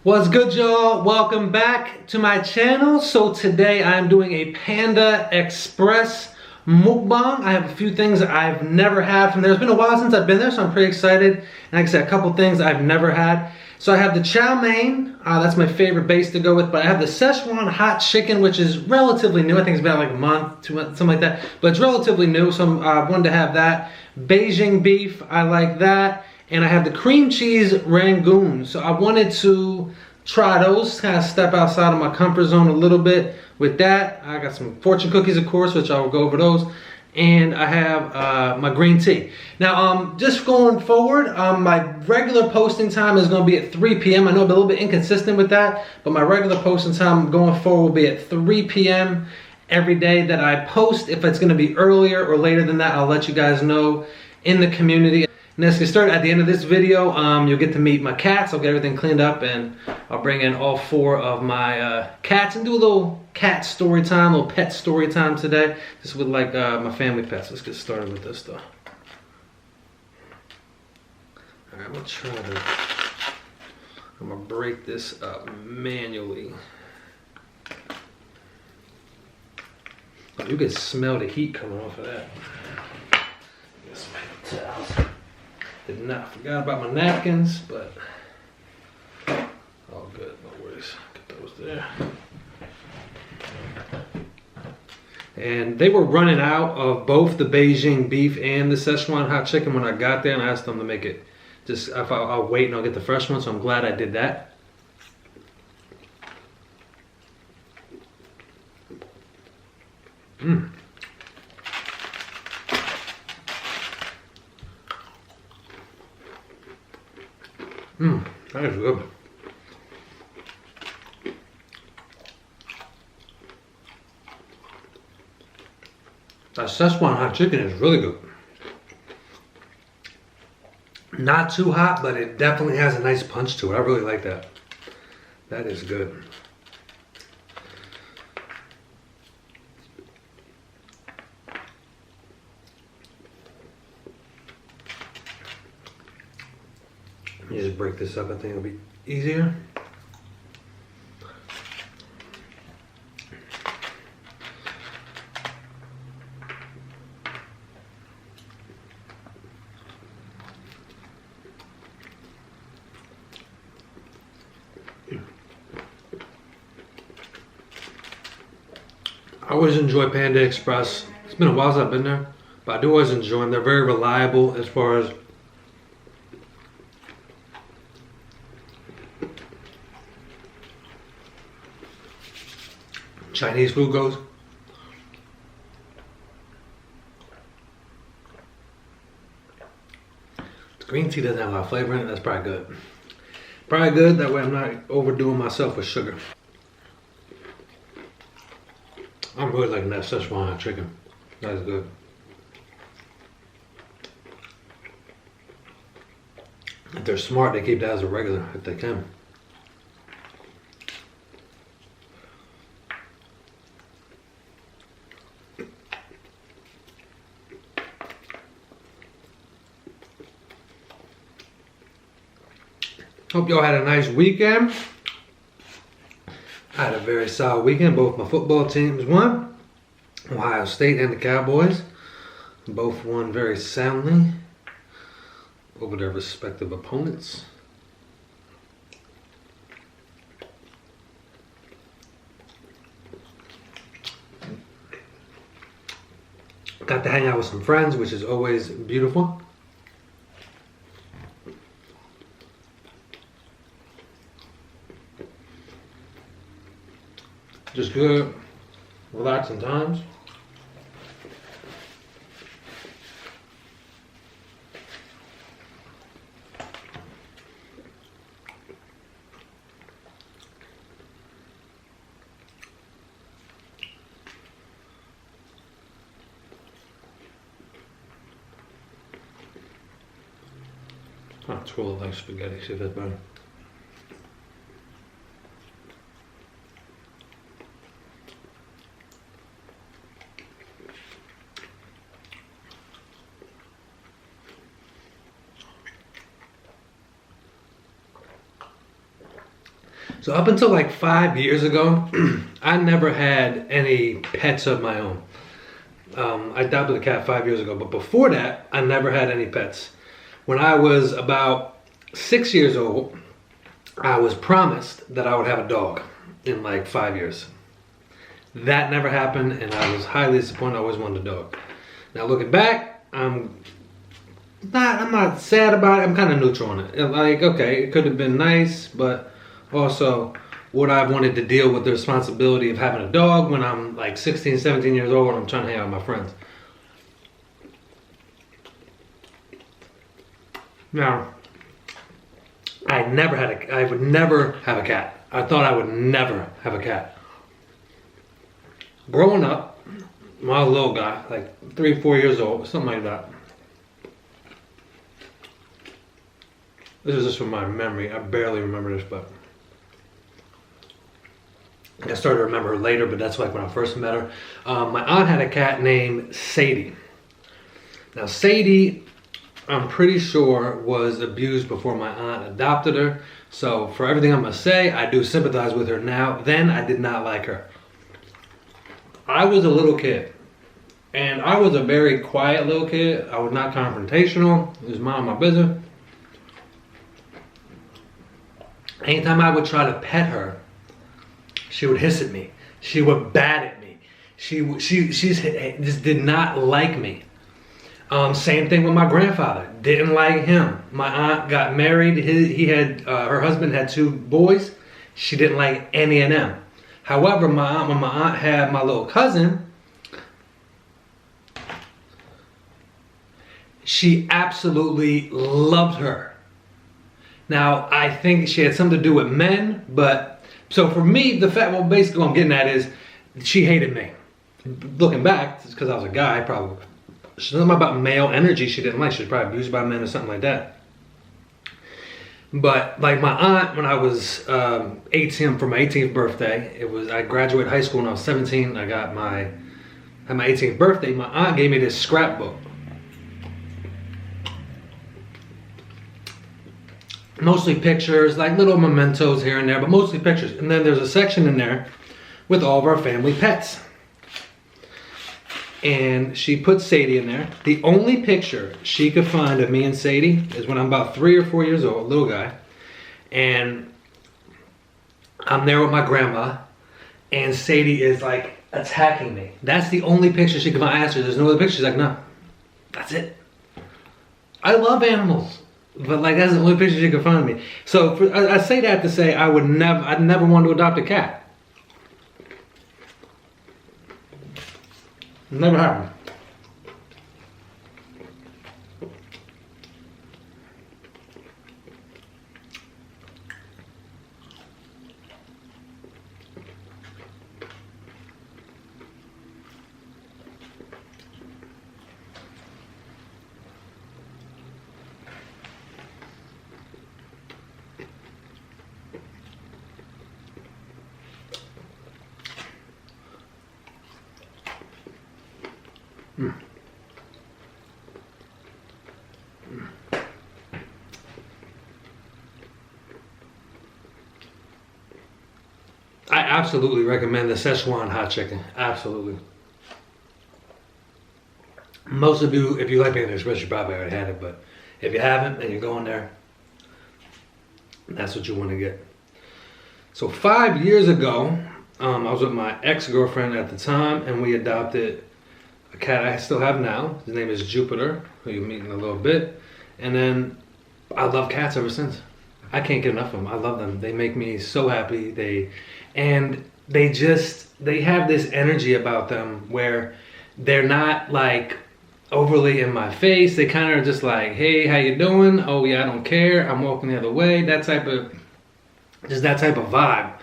What's good, y'all? Welcome back to my channel. So today I'm doing a Panda Express mukbang. I have a few things that I've never had from there. It's been a while since I've been there, so I'm pretty excited. And like I said, a couple things I've never had. So I have the chow mein, that's my favorite base to go with, but I have the Sichuan hot chicken, which is relatively new. I think it's been like a month, 2 months, something like that. But it's relatively new, so I wanted to have that. Beijing beef, I like that. And I have the cream cheese Rangoons. So I wanted to try those, kind of step outside of my comfort zone a little bit with that. I got some fortune cookies, of course, which I will go over those. And I have my green tea. Now, just going forward, my regular posting time is going to be at 3 p.m. I know I'm a little bit inconsistent with that, but my regular posting time going forward will be at 3 p.m. every day that I post. If it's going to be earlier or later than that, I'll let you guys know in the community. And let's get started. At the end of this video, you'll get to meet my cats. I'll get everything cleaned up and I'll bring in all 4 of my cats and do a little cat story time, a little pet story time today. Just with like my family pets. Let's get started with this though. Alright, I'm gonna break this up manually. You can smell the heat coming off of that. Get some paper towels. Forgot about my napkins, but all good, no worries. Get those there. And they were running out of both the Beijing beef and the Sichuan hot chicken when I got there, and I asked them to make it just, if I'll wait and I'll get the fresh one, so I'm glad I did that. That is good. That Sichuan hot chicken is really good. Not too hot, but it definitely has a nice punch to it. I really like that. That is good. Let me just break this up. I think it'll be easier. I always enjoy Panda Express. It's been a while since I've been there, but I do always enjoy them. They're very reliable as far as Chinese food goes. The green tea doesn't have a lot of flavor in it. That's probably good. Probably good. That way I'm not overdoing myself with sugar. I'm really liking that Sichuan hot chicken. That is good. If they're smart, they keep that as a regular if they can. Hope y'all had a nice weekend. I had a very solid weekend. Both my football teams won. Ohio State and the Cowboys both won very soundly over their respective opponents. Got to hang out with some friends, which is always beautiful. Just good, relaxing times. I'll twirl it like spaghetti, see if that's better. So up until like 5 years ago, I never had any pets of my own. I adopted a cat 5 years ago, but before that, I never had any pets. When I was about 6 years old, I was promised that I would have a dog in like 5 years. That never happened, and I was highly disappointed. I always wanted a dog. Now looking back, I'm not sad about it. I'm kind of neutral on it. Like, okay, it could have been nice, but also would I have wanted to deal with the responsibility of having a dog when I'm like 16, 17 years old and I'm trying to hang out with my friends. Now, I would never have a cat. I thought I would never have a cat. Growing up, when I was a little guy, like 3, 4 years old, something like that. This is just from my memory. I barely remember this, but I started to remember her later, but that's like when I first met her. My aunt had a cat named Sadie. Now Sadie, I'm pretty sure, was abused before my aunt adopted her. So for everything I'm gonna say, I do sympathize with her now. Then I did not like her. I was a little kid, and I was a very quiet little kid. I was not confrontational. It was mind my business. Anytime I would try to pet her, she would hiss at me. She would bat at me. She just did not like me. Same thing with my grandfather. Didn't like him. My aunt got married. Her husband had 2 boys. She didn't like any of them. However, when my aunt had my little cousin, she absolutely loved her. Now, I think she had something to do with men, but so for me, basically what I'm getting at is she hated me. Looking back, it's because I was a guy, probably. Something about male energy she didn't like. She was probably abused by men or something like that. But like my aunt, when I was 18 for my 18th birthday, I graduated high school when I was 17. I had my 18th birthday. My aunt gave me this scrapbook. Mostly pictures, like little mementos here and there, but mostly pictures. And then there's a section in there with all of our family pets. And she put Sadie in there. The only picture she could find of me and Sadie is when I'm about 3 or 4 years old, little guy. And I'm there with my grandma, and Sadie is like attacking me. That's the only picture she could find. I asked her, there's no other picture. She's like, no, that's it. I love animals, but like that's the only picture she could find of me. So I say that to say I'd never want to adopt a cat. Never happened. I absolutely recommend the Sichuan hot chicken. Absolutely. Most of you, if you like Panda Express, you probably already had it, but if you haven't and you're going there, that's what you want to get. So 5 years ago, I was with my ex-girlfriend at the time, and we adopted a cat I still have now. His name is Jupiter, who you'll meet in a little bit. And then I love cats ever since. I can't get enough of them. I love them. They make me so happy. They have this energy about them where they're not like overly in my face. They kind of are just like, hey, how you doing? Oh yeah, I don't care. I'm walking the other way. That type of vibe.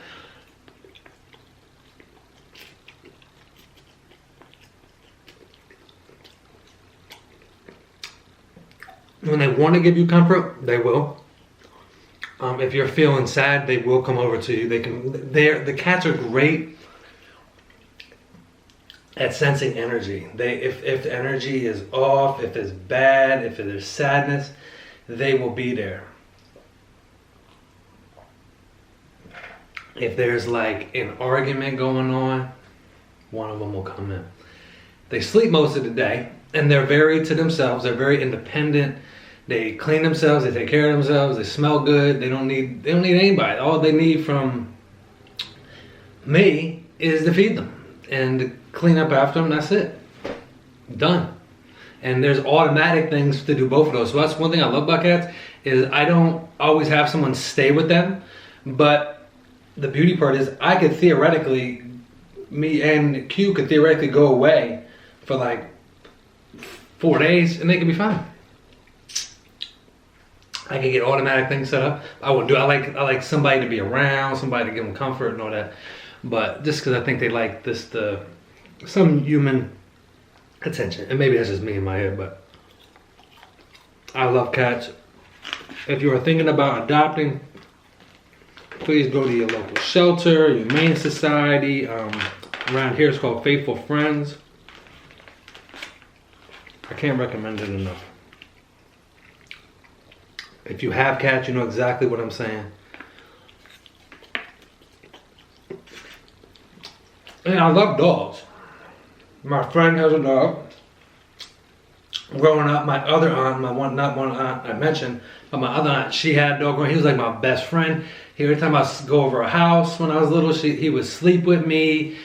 When they want to give you comfort, they will. If you're feeling sad, they will come over to you. The cats are great at sensing energy. If the energy is off, if it's bad, if there's sadness, they will be there. if there's like an argument going on, one of them will come in. They sleep most of the day, and they're very to themselves. They're very independent. They clean themselves. They take care of themselves. They smell good. They don't need anybody. All they need from me is to feed them and to clean up after them. That's it. Done. And there's automatic things to do both of those. So that's one thing I love about cats is I don't always have someone stay with them, but the beauty part is I could theoretically, me and Q could theoretically go away for like 4 days and they could be fine. I could get automatic things set up. I would do. I like somebody to be around, somebody to give them comfort and all that. But just because I think they like some human attention, and maybe that's just me in my head, but I love cats. If you are thinking about adopting, please go to your local shelter, your humane society. Around here it's called Faithful Friends. I can't recommend it enough. If you have cats, you know exactly what I'm saying. And I love dogs. My friend has a dog. Growing up, my other aunt, not one aunt I mentioned, but my other aunt, she had a dog growing. He was like my best friend. Every time I go over a house when I was little, he would sleep with me.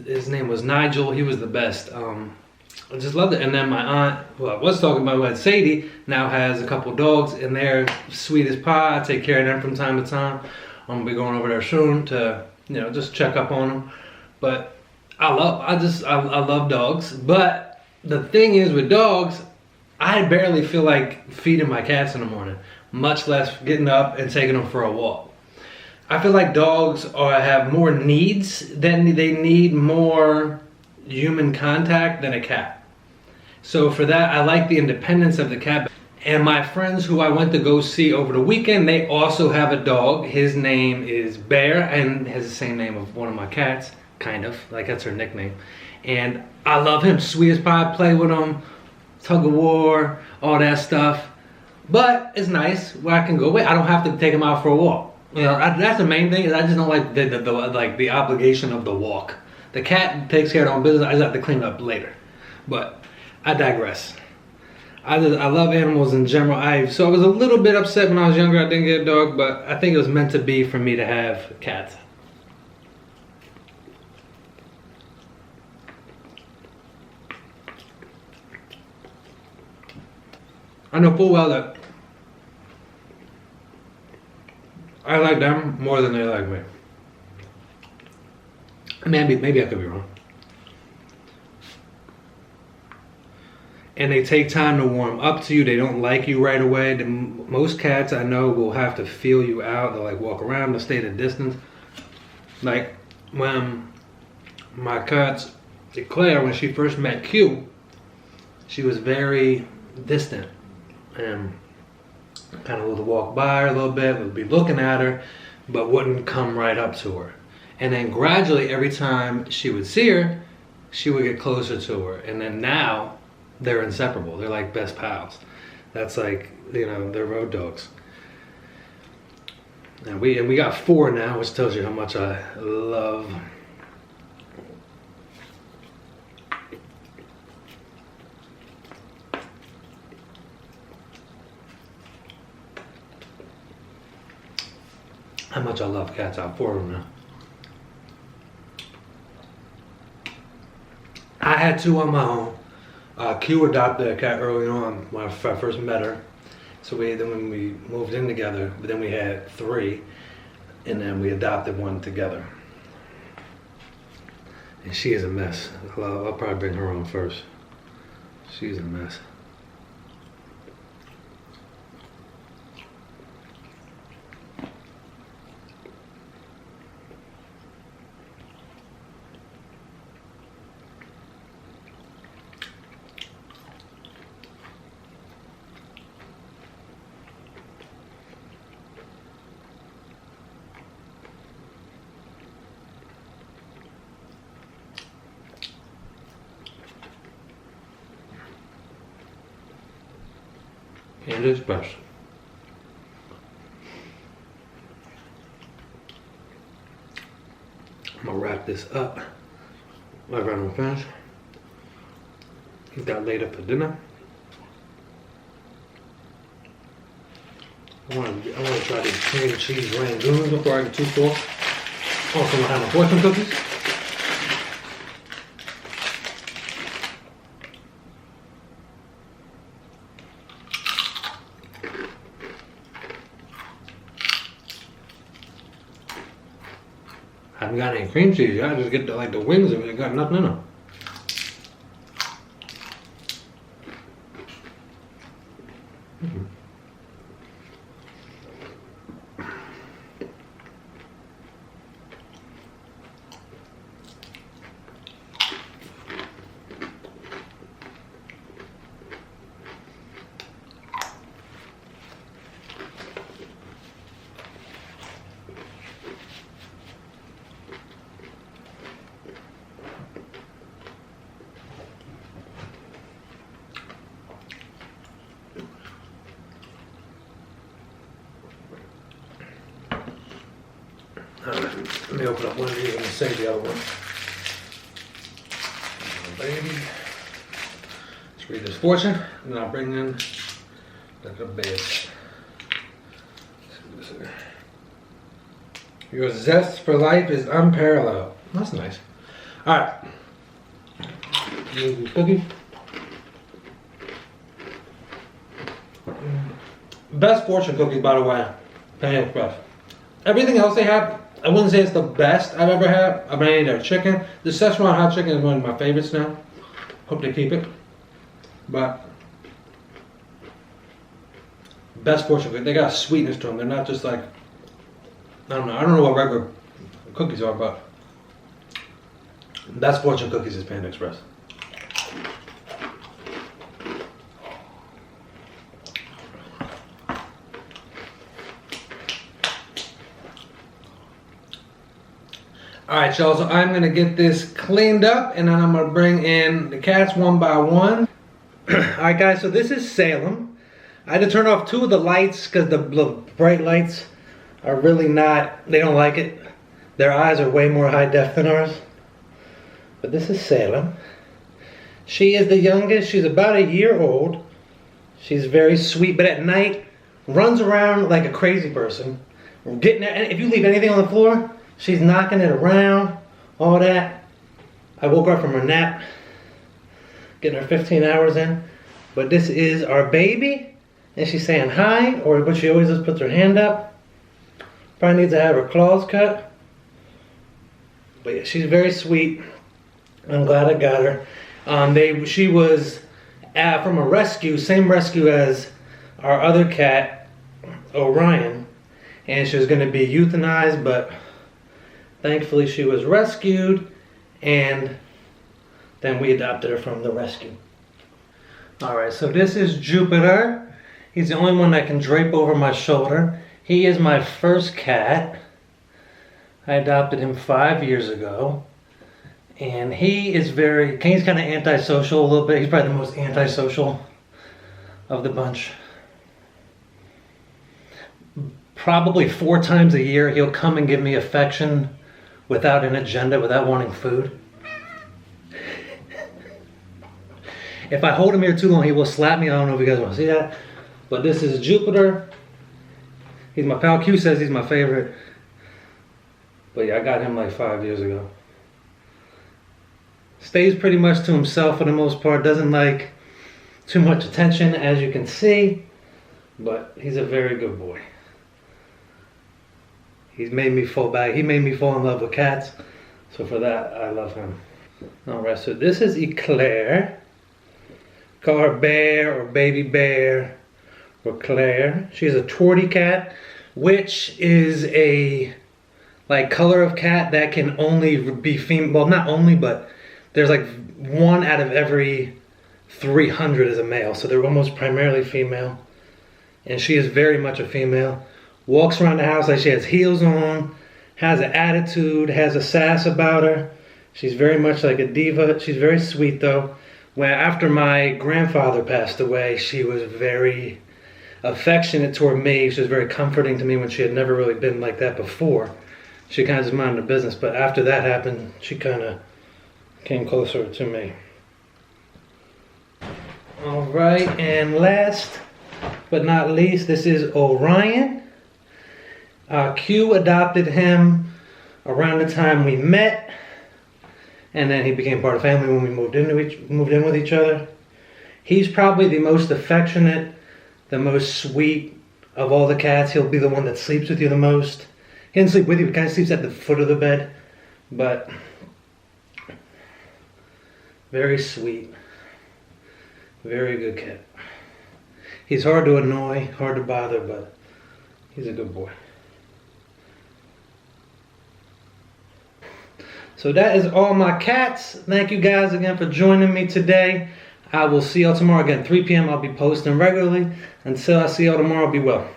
His name was Nigel. He was the best. I just loved it. And then my aunt, who I was talking about, who had Sadie, now has a couple dogs, and they're sweet as pie. I take care of them from time to time. I'm gonna be going over there soon to, just check up on them. But I love dogs. But the thing is with dogs, I barely feel like feeding my cats in the morning, much less getting up and taking them for a walk. I feel like dogs have more needs than they need more human contact than a cat. So for that, I like the independence of the cat. And my friends who I went to go see over the weekend, they also have a dog. His name is Bear and has the same name of one of my cats, kind of, like that's her nickname. And I love him, sweet as pie, play with him, tug of war, all that stuff. But it's nice where I can go away. I don't have to take him out for a walk. That's the main thing, is I just don't like the obligation of the walk. The cat takes care of their own business. I just have to clean it up later. But I digress. I love animals in general. So I was a little bit upset when I was younger I didn't get a dog, but I think it was meant to be for me to have cats. I know full well that I like them more than they like me. Maybe I could be wrong. And they take time to warm up to you. They don't like you right away. Most cats I know will have to feel you out. They'll like walk around, they'll stay at a distance. Like when my cat's Claire, when she first met Q, she was very distant and kind of would walk by her a little bit, would be looking at her, but wouldn't come right up to her. And then gradually, every time she would see her, she would get closer to her. And then now, they're inseparable. They're like best pals. That's like, they're road dogs. And we got 4 now, which tells you how much I love. How much I love cats. I have 4 of them now. I had 2 on my own. Q adopted a cat early on when I first met her. So when we moved in together, but then we had 3, and then we adopted 1 together. And she is a mess. I'll probably bring her on first. She's a mess. Panda Express. I'm gonna wrap this up. I've got him finished. He's got laid up for dinner. I want to try these cream cheese Rangoons before I get too full. Also, I'm gonna have my fortune cookies. I haven't got any cream cheese yet. I just get the wings of it. It got nothing in them. Let me open up one of these and save the other one. Oh, baby. Let's read this fortune, and then I'll bring in the bed. Your zest for life is unparalleled. That's nice. Alright. Cookie. Best fortune cookies, by the way. Panda Express. Everything else they have, I wouldn't say it's the best I've ever had. I've made their chicken. The Sichuan hot chicken is one of my favorites now. Hope they keep it. But best fortune cookies. They got a sweetness to them. They're not just like, I don't know what regular cookies are, but best fortune cookies is Panda Express. Alright, y'all, so I'm going to get this cleaned up and then I'm going to bring in the cats one by one. Alright guys, so this is Salem. I had to turn off 2 of the lights because the bright lights are really not, they don't like it. Their eyes are way more high def than ours. But this is Salem. She is the youngest, she's about a year old. She's very sweet, but at night runs around like a crazy person. Getting there, and if you leave anything on the floor, she's knocking it around, all that. I woke her up from her nap, getting her 15 hours in. But this is our baby, and she's saying hi, but she always just puts her hand up. Probably needs to have her claws cut. But yeah, she's very sweet. I'm glad I got her. She was from a rescue, same rescue as our other cat, Orion. And she was going to be euthanized, but thankfully she was rescued, and then we adopted her from the rescue. Alright, so this is Jupiter. He's the only one that can drape over my shoulder. He is my first cat. I adopted him 5 years ago. And he's kind of antisocial a little bit. He's probably the most antisocial of the bunch. Probably 4 times a year he'll come and give me affection without an agenda, without wanting food. If I hold him here too long, he will slap me. I don't know if you guys want to see that. But this is Jupiter. He's my pal. Q says he's my favorite. But yeah, I got him like 5 years ago. Stays pretty much to himself for the most part. Doesn't like too much attention, as you can see. But he's a very good boy. He's made me fall back. He made me fall in love with cats. So for that, I love him. Alright, so this is Eclair. Call her Bear or Baby Bear or Claire. She's a tortie cat, which is a color of cat that can only be female. Well, not only, but there's like 1 out of every 300 is a male. So they're almost primarily female. And she is very much a female. Walks around the house like she has heels on, has an attitude, has a sass about her. She's very much like a diva. She's very sweet though. When after my grandfather passed away, she was very affectionate toward me. She was very comforting to me when she had never really been like that before. she kind of just minded her business. But after that happened, she kind of came closer to me. All right, and last but not least, this is Orion. Q adopted him around the time we met, and then he became part of the family when we moved in with each other. He's probably the most affectionate, the most sweet of all the cats. He'll be the one that sleeps with you the most. He doesn't sleep with you, he kind of sleeps at the foot of the bed, but very sweet, very good cat. He's hard to annoy, hard to bother, but he's a good boy. So that is all my cats. Thank you guys again for joining me today. I will see y'all tomorrow again, 3 p.m. I'll be posting regularly. Until I see y'all tomorrow, be well.